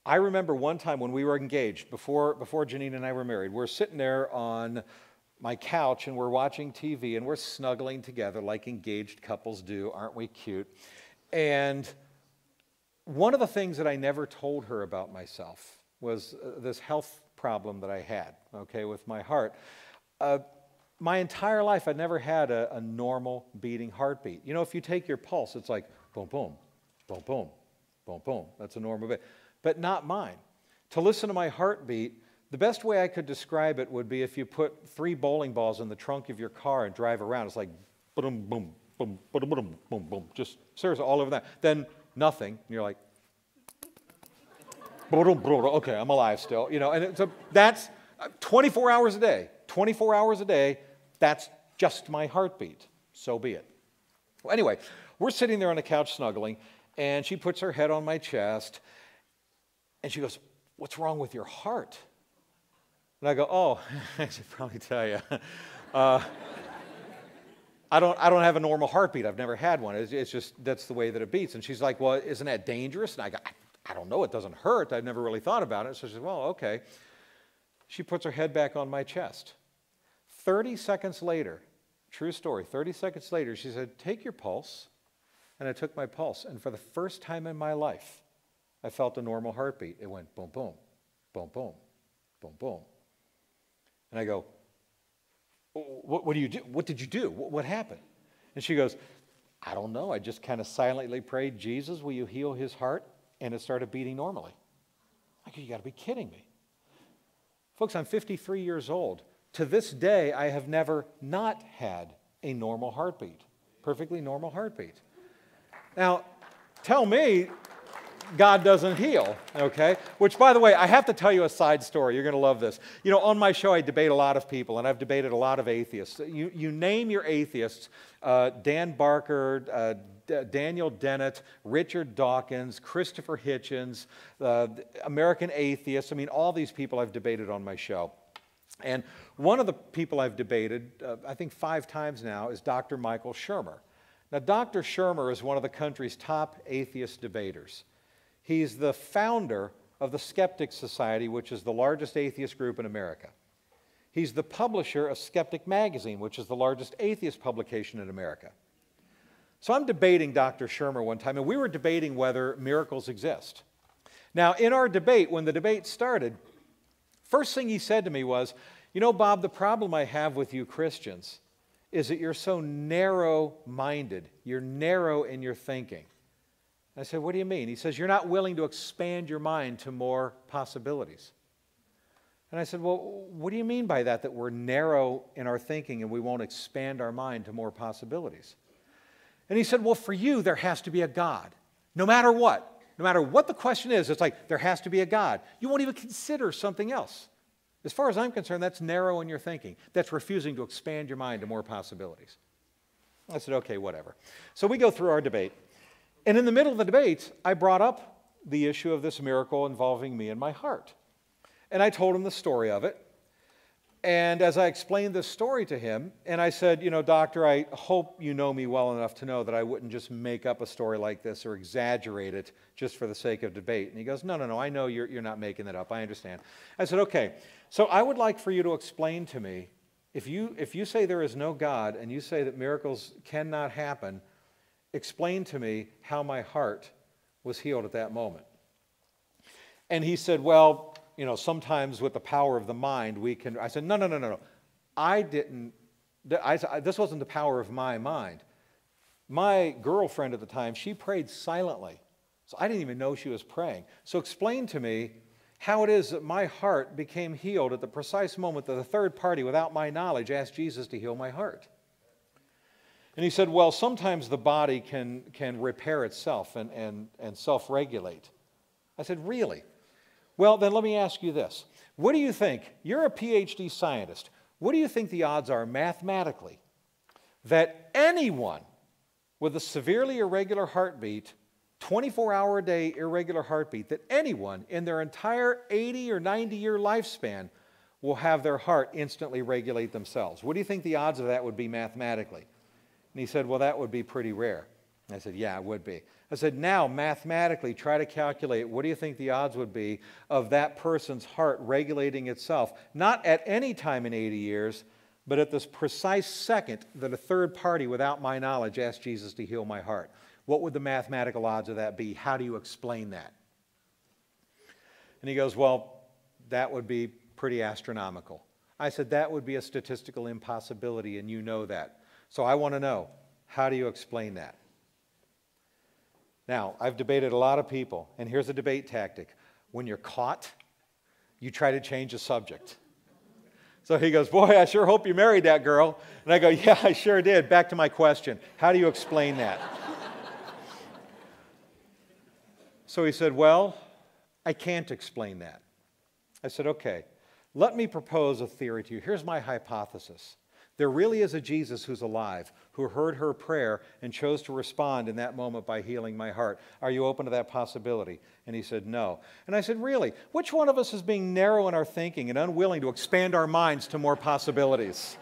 I remember one time when we were engaged, before Janine and I were married, we're sitting there on my couch and we're watching TV and we're snuggling together like engaged couples do. Aren't we cute? And one of the things that I never told her about myself was this health problem that I had, okay, with my heart. My entire life, I'd never had a normal beating heartbeat. You know, if you take your pulse, it's like boom, boom, boom, boom, boom, boom. That's a normal beat. But not mine. To listen to my heartbeat, the best way I could describe it would be if you put 3 bowling balls in the trunk of your car and drive around. It's like boom, boom, boom, boom, boom, boom, boom. Just seriously, all over that. Then nothing. And you're like, okay, I'm alive still. You know, and that's 24 hours a day. 24 hours a day, that's just my heartbeat. So be it. Well, anyway, we're sitting there on the couch snuggling, and she puts her head on my chest, and she goes, "What's wrong with your heart?" And I go, "Oh, I should probably tell you. I don't have a normal heartbeat. I've never had one. It's just, that's the way that it beats." And she's like, "Well, isn't that dangerous?" And I go, I don't know. It doesn't hurt. I've never really thought about it." So she says, "Well, okay." She puts her head back on my chest. 30 seconds later, true story, 30 seconds later, she said, "Take your pulse." And I took my pulse. And for the first time in my life, I felt a normal heartbeat. It went boom, boom, boom, boom, boom, boom. And I go, what do you do? What did you do? What happened? And she goes, "I don't know. I just kind of silently prayed, 'Jesus, will you heal his heart?' And it started beating normally." I go, "You got to be kidding me." Folks, I'm 53 years old. To this day, I have never not had a normal heartbeat, perfectly normal heartbeat. Now, tell me God doesn't heal, okay? Which, by the way, I have to tell you a side story. You're going to love this. You know, on my show, I debate a lot of people, and I've debated a lot of atheists. You name your atheists, Dan Barker, Daniel Dennett, Richard Dawkins, Christopher Hitchens, American atheists. I mean, all these people I've debated on my show. And one of the people I've debated, I think 5 times now, is Dr. Michael Shermer. Now, Dr. Shermer is one of the country's top atheist debaters. He's the founder of the Skeptics Society, which is the largest atheist group in America. He's the publisher of Skeptic Magazine, which is the largest atheist publication in America. So I'm debating Dr. Shermer one time, and we were debating whether miracles exist. Now, in our debate, when the debate started, first thing he said to me was, "You know, Bob, the problem I have with you Christians is that you're so narrow-minded. You're narrow in your thinking." I said, "What do you mean?" He says, "You're not willing to expand your mind to more possibilities." And I said, "Well, what do you mean by that we're narrow in our thinking and we won't expand our mind to more possibilities?" And he said, "Well, for you, there has to be a God. No matter what. No matter what the question is, it's like there has to be a God. You won't even consider something else. As far as I'm concerned, that's narrow in your thinking. That's refusing to expand your mind to more possibilities." I said, "Okay, whatever." So we go through our debate. And in the middle of the debate, I brought up the issue of this miracle involving me and my heart. And I told him the story of it. And as I explained this story to him, and I said, "You know, doctor, I hope you know me well enough to know that I wouldn't just make up a story like this or exaggerate it just for the sake of debate." And he goes, No, I know you're not making that up. I understand." I said, "Okay, so I would like for you to explain to me, if you say there is no God and you say that miracles cannot happen, explain to me how my heart was healed at that moment." And he said, "Well, you know, sometimes with the power of the mind, we can..." I said, No. This wasn't the power of my mind. My girlfriend at the time, she prayed silently. So I didn't even know she was praying. So explain to me how it is that my heart became healed at the precise moment that a third party, without my knowledge, asked Jesus to heal my heart. And he said, "Well, sometimes the body can repair itself and self-regulate." I said, "Really? Well, then let me ask you this. What do you think? You're a PhD scientist. What do you think the odds are mathematically that anyone with a severely irregular heartbeat, 24-hour-a-day irregular heartbeat, that anyone in their entire 80 or 90-year lifespan will have their heart instantly regulate themselves? What do you think the odds of that would be mathematically?" And he said, "Well, that would be pretty rare." I said, yeah, it would be. I said, now, mathematically, try to calculate what do you think the odds would be of that person's heart regulating itself, not at any time in 80 years, but at this precise second that a third party, without my knowledge, asked Jesus to heal my heart. What would the mathematical odds of that be? How do you explain that? And he goes, well, that would be pretty astronomical. I said, that would be a statistical impossibility, and you know that. So I want to know, how do you explain that? Now, I've debated a lot of people, and here's a debate tactic. When you're caught, you try to change the subject. So he goes, boy, I sure hope you married that girl. And I go, yeah, I sure did. Back to my question. How do you explain that? So he said, well, I can't explain that. I said, okay, let me propose a theory to you. Here's my hypothesis. There really is a Jesus who's alive, who heard her prayer and chose to respond in that moment by healing my heart. Are you open to that possibility? And he said, no. And I said, really? Which one of us is being narrow in our thinking and unwilling to expand our minds to more possibilities?